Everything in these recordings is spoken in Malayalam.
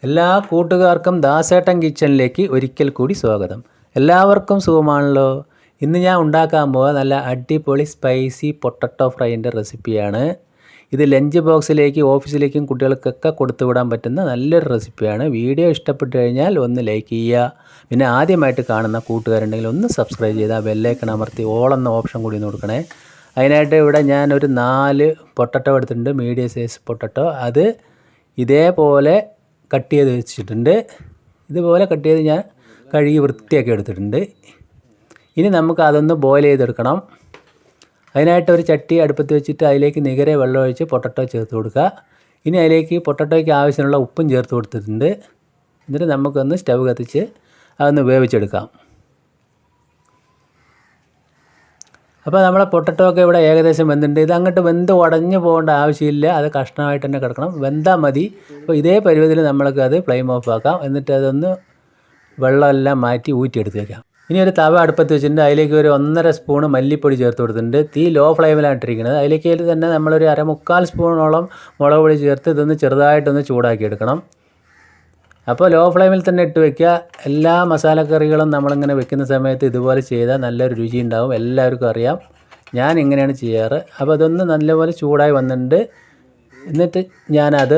എല്ലാ കൂട്ടുകാർക്കും ദാസേട്ടൻ കിച്ചണിലേക്ക് ഒരിക്കൽ കൂടി സ്വാഗതം. എല്ലാവർക്കും സുഖമാണല്ലോ. ഇന്ന് ഞാൻ ഉണ്ടാക്കാൻ പോകുക നല്ല അടിപൊളി സ്പൈസി പൊട്ടറ്റോ ഫ്രൈൻ്റെ റെസിപ്പിയാണ്. ഇത് ലഞ്ച് ബോക്സിലേക്ക് ഓഫീസിലേക്കും കുട്ടികൾക്കൊക്കെ കൊടുത്തു വിടാൻ പറ്റുന്ന നല്ലൊരു റെസിപ്പിയാണ്. വീഡിയോ ഇഷ്ടപ്പെട്ടു കഴിഞ്ഞാൽ ഒന്ന് ലൈക്ക് ചെയ്യുക. പിന്നെ ആദ്യമായിട്ട് കാണുന്ന കൂട്ടുകാരുണ്ടെങ്കിൽ ഒന്ന് സബ്സ്ക്രൈബ് ചെയ്താൽ ബെല്ലൈക്കൺ അമർത്തി ഓൾ എന്ന ഓപ്ഷൻ കൂടി കൊടുക്കണേ. അതിനായിട്ട് ഇവിടെ ഞാനൊരു 4 പൊട്ടറ്റോ എടുത്തിട്ടുണ്ട്, മീഡിയം സൈസ് പൊട്ടറ്റോ. അത് ഇതേപോലെ കട്ട് ചെയ്ത് വെച്ചിട്ടുണ്ട്. ഇതുപോലെ കട്ട് ചെയ്ത് ഞാൻ കഴുകി വൃത്തിയാക്കി എടുത്തിട്ടുണ്ട്. ഇനി നമുക്ക് അതൊന്ന് ബോയിൽ ചെയ്തെടുക്കണം. അതിനായിട്ട് ഒരു ചട്ടി അടുപ്പത്ത് വെച്ചിട്ട് അതിലേക്ക് നികരെ വെള്ളം ഒഴിച്ച് പൊട്ടറ്റോ ചേർത്ത് കൊടുക്കുക. ഇനി അതിലേക്ക് പൊട്ടറ്റോയ്ക്ക് ആവശ്യമുള്ള ഉപ്പും ചേർത്ത് കൊടുത്തിട്ടുണ്ട്. എന്നിട്ട് നമുക്കൊന്ന് സ്റ്റവ് കത്തിച്ച് അതൊന്ന് വേവിച്ചെടുക്കാം. അപ്പോൾ നമ്മളെ പൊട്ടറ്റോ ഒക്കെ ഇവിടെ ഏകദേശം വെന്തിട്ടുണ്ട്. ഇത് അങ്ങോട്ട് വെന്ത് ഉടഞ്ഞു പോകേണ്ട ആവശ്യമില്ല, അത് കഷ്ണമായിട്ട് തന്നെ കിടക്കണം, വെന്താൽ മതി. അപ്പോൾ ഇതേ പരുവത്തിൽ നമ്മൾക്ക് അത് ഫ്ലെയിം ഓഫ് ആക്കാം. എന്നിട്ട് അതൊന്ന് വെള്ളമെല്ലാം മാറ്റി ഊറ്റിയെടുത്ത് വയ്ക്കാം. ഇനി ഒരു തവ അടുപ്പത്ത് വെച്ചിട്ടുണ്ട്. അതിലേക്ക് ഒരു 1.5 സ്പൂണ് മല്ലിപ്പൊടി ചേർത്ത് കൊടുത്തിട്ടുണ്ട്. തീ ലോ ഫ്ലെയിമിലാണ് ഇട്ടിരിക്കുന്നത്. അതിലേക്ക് തന്നെ നമ്മളൊരു 1/4 സ്പൂണോളം മുളക് പൊടി ചേർത്ത് ഇതൊന്ന് ചെറുതായിട്ടൊന്ന് ചൂടാക്കി എടുക്കണം. അപ്പോൾ ലോ ഫ്ലെയിമിൽ തന്നെ ഇട്ട് വയ്ക്കുക. എല്ലാ മസാലക്കറികളും നമ്മളിങ്ങനെ വെക്കുന്ന സമയത്ത് ഇതുപോലെ ചെയ്താൽ നല്ലൊരു രുചി ഉണ്ടാവും, എല്ലാവർക്കും അറിയാം. ഞാൻ ഇങ്ങനെയാണ് ചെയ്യാറ്. അപ്പോൾ അതൊന്ന് നല്ലപോലെ ചൂടായി വന്നിട്ടുണ്ട്. എന്നിട്ട് ഞാനത്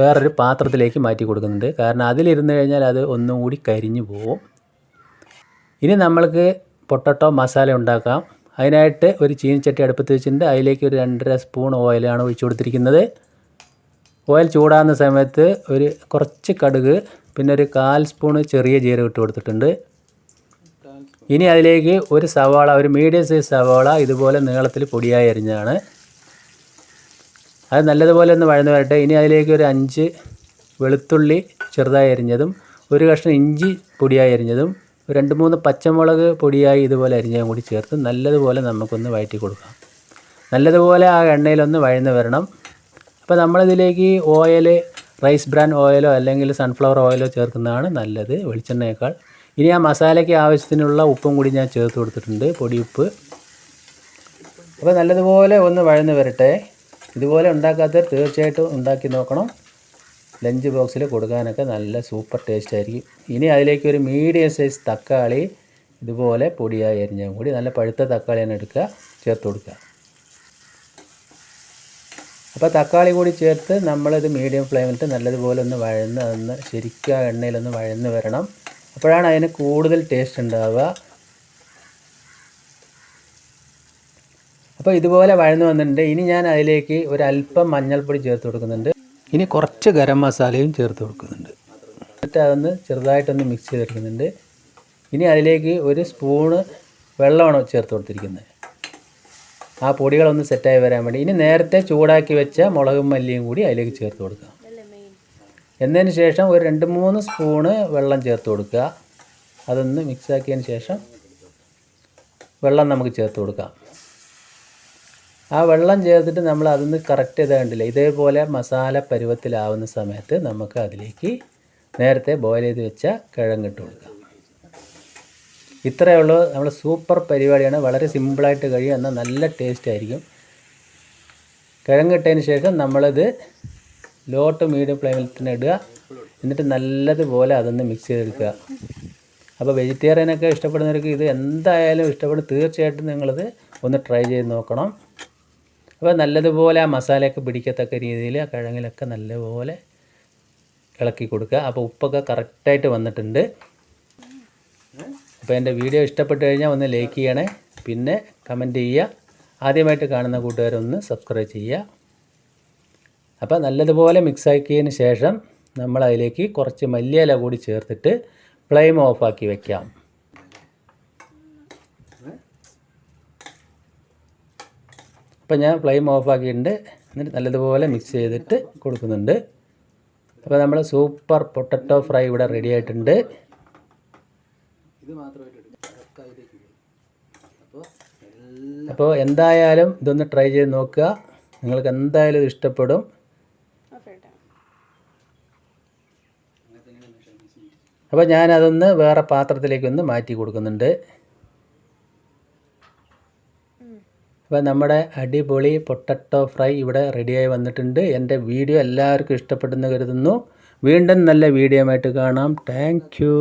വേറൊരു പാത്രത്തിലേക്ക് മാറ്റി കൊടുക്കുന്നുണ്ട്. കാരണം അതിലിരുന്ന് കഴിഞ്ഞാൽ അത് ഒന്നും കൂടി കരിഞ്ഞു പോവും. ഇനി നമ്മൾക്ക് പൊട്ടറ്റോ മസാല ഉണ്ടാക്കാം. അതിനായിട്ട് ഒരു ചീനിച്ചട്ടി അടുപ്പത്ത് വെച്ചിട്ടുണ്ട്. അതിലേക്ക് ഒരു 2.5 സ്പൂൺ ഓയിലാണ് ഒഴിച്ചു കൊടുത്തിരിക്കുന്നത്. ഓയിൽ ചൂടാകുന്ന സമയത്ത് ഒരു കുറച്ച് കടുക്, പിന്നെ ഒരു 1/4 സ്പൂണ് ചെറിയ ജീരകം ഇട്ട് കൊടുത്തിട്ടുണ്ട്. ഇനി അതിലേക്ക് ഒരു സവാള, ഒരു മീഡിയം സൈസ് സവാള ഇതുപോലെ നീളത്തിൽ പൊടിയായി അരിഞ്ഞതാണ്. അത് നല്ലതുപോലെ ഒന്ന് വഴന്ന് വരട്ടെ. ഇനി അതിലേക്ക് ഒരു 5 വെളുത്തുള്ളി ചെറുതായി അരിഞ്ഞതും, ഒരു കഷ്ണം ഇഞ്ചി പൊടിയായി അരിഞ്ഞതും, 2-3 പച്ചമുളക് പൊടിയായി ഇതുപോലെ അരിഞ്ഞതും കൂടി ചേർത്ത് നല്ലതുപോലെ നമുക്കൊന്ന് വഴറ്റി കൊടുക്കാം. നല്ലതുപോലെ ആ എണ്ണയിലൊന്ന് വഴന്ന് വരണം. അപ്പോൾ നമ്മളിതിലേക്ക് ഓയിൽ, റൈസ് ബ്രാൻ ഓയിലോ അല്ലെങ്കിൽ സൺഫ്ലവർ ഓയിലോ ചേർക്കുന്നതാണ് നല്ലത് വെളിച്ചെണ്ണയേക്കാൾ. ഇനി ആ മസാലയ്ക്ക് ആവശ്യത്തിനുള്ള ഉപ്പും കൂടി ഞാൻ ചേർത്ത് കൊടുത്തിട്ടുണ്ട്, പൊടിയുപ്പ്. അപ്പോൾ നല്ലതുപോലെ ഒന്ന് വഴന്ന് വരട്ടെ. ഇതുപോലെ ഉണ്ടാക്കാത്തവർ തീർച്ചയായിട്ടും ഉണ്ടാക്കി നോക്കണം. ലഞ്ച് ബോക്സിൽ കൊടുക്കാനൊക്കെ നല്ല സൂപ്പർ ടേസ്റ്റ് ആയിരിക്കും. ഇനി അതിലേക്ക് ഒരു മീഡിയം സൈസ് തക്കാളി ഇതുപോലെ പൊടിയായി അരിഞ്ഞതും കൂടി, നല്ല പഴുത്ത തക്കാളിയാണ് എടുക്കുക, ചേർത്ത് കൊടുക്കുക. അപ്പോൾ തക്കാളി കൂടി ചേർത്ത് നമ്മളിത് മീഡിയം ഫ്ലെയിമിലിട്ട് നല്ലതുപോലെ ഒന്ന് വഴന്ന് ശരിക്കും ആ എണ്ണയിലൊന്ന് വഴന്ന് വരണം. അപ്പോഴാണ് അതിന് കൂടുതൽ ടേസ്റ്റ് ഉണ്ടാവുക. അപ്പോൾ ഇതുപോലെ വഴന്ന് വന്നിട്ടുണ്ട്. ഇനി ഞാൻ അതിലേക്ക് ഒരു അല്പം മഞ്ഞൾപ്പൊടി ചേർത്ത് കൊടുക്കുന്നുണ്ട്. ഇനി കുറച്ച് ഗരം മസാലയും ചേർത്ത് കൊടുക്കുന്നുണ്ട്. എന്നിട്ട് അതൊന്ന് ചെറുതായിട്ടൊന്ന് മിക്സ് ചെയ്തെടുക്കുന്നുണ്ട്. ഇനി അതിലേക്ക് ഒരു സ്പൂണ് വെള്ളമാണ് ചേർത്ത് കൊടുത്തിരിക്കുന്നത്, ആ പൊടികളൊന്ന് സെറ്റായി വരാൻ വേണ്ടി. ഇനി നേരത്തെ ചൂടാക്കി വെച്ച മുളകും മല്ലിയും കൂടി അതിലേക്ക് ചേർത്ത് കൊടുക്കുക. എന്നതിന് ശേഷം ഒരു 2-3 സ്പൂണ് വെള്ളം ചേർത്ത് കൊടുക്കുക. അതൊന്ന് മിക്സാക്കിയതിന് ശേഷം വെള്ളം നമുക്ക് ചേർത്ത് കൊടുക്കാം. ആ വെള്ളം ചേർത്തിട്ട് നമ്മൾ അതൊന്ന് കറക്റ്റ് ചെയ്താൽ കണ്ടില്ല, ഇതേപോലെ മസാല പരുവത്തിലാവുന്ന സമയത്ത് നമുക്ക് അതിലേക്ക് നേരത്തെ ബോയിൽ ചെയ്ത് വെച്ച കിഴങ്ങിട്ട് കൊടുക്കാം. ഇത്രയേ ഉള്ളൂ. നമ്മൾ സൂപ്പർ പരിപാടിയാണ്, വളരെ സിമ്പിളായിട്ട് കഴിയും, എന്നാൽ നല്ല ടേസ്റ്റ് ആയിരിക്കും. കിഴങ്ങിട്ടതിന് ശേഷം നമ്മളിത് ലോ ടു മീഡിയം ഫ്ലെയിമിൽ തന്നെ ഇടുക. എന്നിട്ട് നല്ലതുപോലെ അതൊന്ന് മിക്സ് ചെയ്തെടുക്കുക. അപ്പോൾ വെജിറ്റേറിയനൊക്കെ ഇഷ്ടപ്പെടുന്നവർക്ക് ഇത് എന്തായാലും ഇഷ്ടപ്പെടും. തീർച്ചയായിട്ടും നിങ്ങളിത് ഒന്ന് ട്രൈ ചെയ്ത് നോക്കണം. അപ്പോൾ നല്ലതുപോലെ ആ മസാലയൊക്കെ പിടിക്കത്തക്ക രീതിയിൽ ആ കിഴങ്ങിലൊക്കെ നല്ലപോലെ ഇളക്കി കൊടുക്കുക. അപ്പോൾ ഉപ്പൊക്കെ കറക്റ്റായിട്ട് വന്നിട്ടുണ്ട്. അപ്പോൾ എൻ്റെ വീഡിയോ ഇഷ്ടപ്പെട്ട് കഴിഞ്ഞാൽ ഒന്ന് ലൈക്ക് ചെയ്യണേ, പിന്നെ കമൻറ്റ് ചെയ്യുക. ആദ്യമായിട്ട് കാണുന്ന കൂട്ടുകാരൊന്ന് സബ്സ്ക്രൈബ് ചെയ്യുക. അപ്പോൾ നല്ലതുപോലെ മിക്സാക്കിയതിന് ശേഷം നമ്മൾ അതിലേക്ക് കുറച്ച് മല്ലിയില കൂടി ചേർത്തിട്ട് ഫ്ലെയിം ഓഫാക്കി വയ്ക്കാം. അപ്പോൾ ഞാൻ ഫ്ലെയിം ഓഫാക്കിയിട്ടുണ്ട്. എന്നിട്ട് നല്ലതുപോലെ മിക്സ് ചെയ്തിട്ട് കൊടുക്കുന്നുണ്ട്. അപ്പോൾ നമ്മൾ സൂപ്പർ പൊട്ടറ്റോ ഫ്രൈ ഇവിടെ റെഡി ആയിട്ടുണ്ട്. അപ്പോൾ എന്തായാലും ഇതൊന്ന് ട്രൈ ചെയ്ത് നോക്കുക, നിങ്ങൾക്ക് എന്തായാലും ഇത് ഇഷ്ടപ്പെടും. അപ്പോൾ ഞാനതൊന്ന് വേറെ പാത്രത്തിലേക്കൊന്ന് മാറ്റി കൊടുക്കുന്നുണ്ട്. അപ്പോൾ നമ്മുടെ അടിപൊളി പൊട്ടറ്റോ ഫ്രൈ ഇവിടെ റെഡിയായി വന്നിട്ടുണ്ട്. എൻ്റെ വീഡിയോ എല്ലാവർക്കും ഇഷ്ടപ്പെട്ടെന്ന് കരുതുന്നു. വീണ്ടും നല്ല വീഡിയോ ആയിട്ട് കാണാം. Thank you.